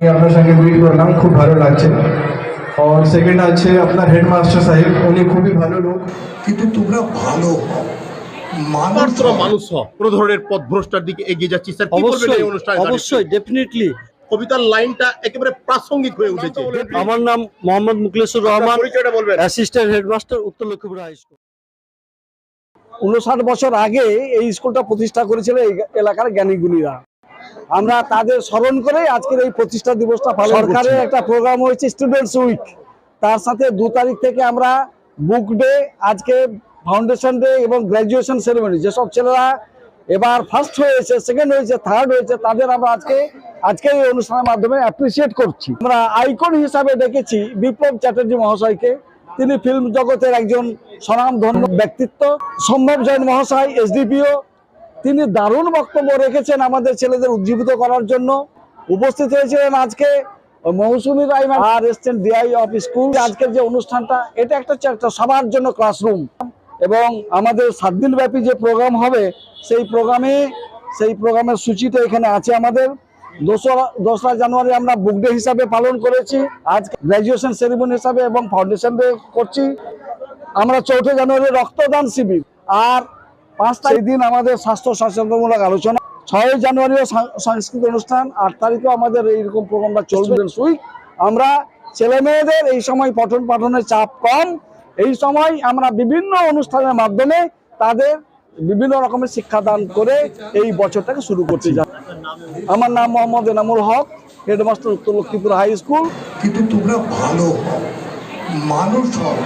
আপনার সঙ্গে মিট করলাম, খুব ভালো লাগছে। আর সেকেন্ড আছে আপনার হেডমাস্টার সাহেব, উনি খুবই ভালো লোক। কিন্তু তোমরা ভালো মাত্র মানুষ কোনো ধরনের পথভ্রষ্টার দিকে এগিয়ে যাচ্ছি স্যার, কি বলবেন এই অনুষ্ঠানে? অবশ্যই ডেফিনেটলি কবিতার লাইনটা একেবারে প্রাসঙ্গিক হয়ে উঠেছে। আমার নাম মোহাম্মদ মুখলেসুর রহমান, পরিচয়টা বলবেন। অ্যাসিস্ট্যান্ট হেডমাস্টার, উত্তর লক্ষ্মীপুর হাই স্কুল। 59 বছর আগে এই স্কুলটা প্রতিষ্ঠা করেছিল এই এলাকার জ্ঞানীগুণীরা। আমরা তাদের স্মরণ করে আজকের এই প্রতিষ্ঠা দিবসটা পালন করছি। সরকারের একটা প্রোগ্রাম হয়েছে স্টুডেন্টস উইক, তার সাথে 2 তারিখ থেকে আমরা বুক ডে, আজকে ফাউন্ডেশন ডে এবং গ্র্যাজুয়েশন সেরেমনি, যেসব ছেলেরা এবার ফার্স্ট হয়েছে, সেকেন্ড হয়েছে, থার্ড হয়েছে, তাদের আমরা আজকে এই অনুষ্ঠানের মাধ্যমে অ্যাপ্রিসিয়েট করছি। আমরা আইকন হিসাবে ডেকেছি বিপ্লব চ্যাটার্জি মহাশয়কে। তিনি ফিল্ম জগতের একজন স্বনামধন্য ব্যক্তিত্ব। সম্ভব জৈন মহাশয়, এসডিপিও, তিনি দারুণ বক্তব্য রেখেছেন আমাদের ছেলেদের উজ্জীবিত করার জন্য। উপস্থিত হয়েছিলেন আজকে মৌসুমী রাইমা আর এসছেন ডিআই অফ স্কুল। আজকের যে অনুষ্ঠানটা, এটা একটা সবার জন্য ক্লাসরুম, এবং আমাদের 7 দিন ব্যাপী যে প্রোগ্রাম হবে সেই প্রোগ্রামের সূচিটা এখানে আছে আমাদের। 2রা জানুয়ারি আমরা বুক ডে হিসাবে পালন করেছি, আজ গ্র্যাজুয়েশন সেরিমনি হিসাবে এবং ফাউন্ডেশন ডে করছি। আমরা 4 জানুয়ারি রক্তদান শিবির, আর 5 তারিখ দিন আমাদের স্বাস্থ্য সচেতনমূলক আলোচনা। 6 জানুয়ারিও সাংস্কৃতিক অনুষ্ঠান, 8 তারিখেও আমাদের এইরকম প্রোগ্রামটা চলবে। আমরা ছেলে মেয়েদের এই সময় পঠন পাঠনের চাপ কম, এই সময় আমরা বিভিন্ন অনুষ্ঠানের মাধ্যমে তাদের বিভিন্ন রকমের শিক্ষাদান করে এই বছরটাকে শুরু করতে যাই। আমার নাম মোহাম্মদ এনামুল হক, হেডমাস্টার, উত্তর লক্ষ্মীপুর হাই স্কুল। কিন্তু তোমরা ভালো মানুষ হও।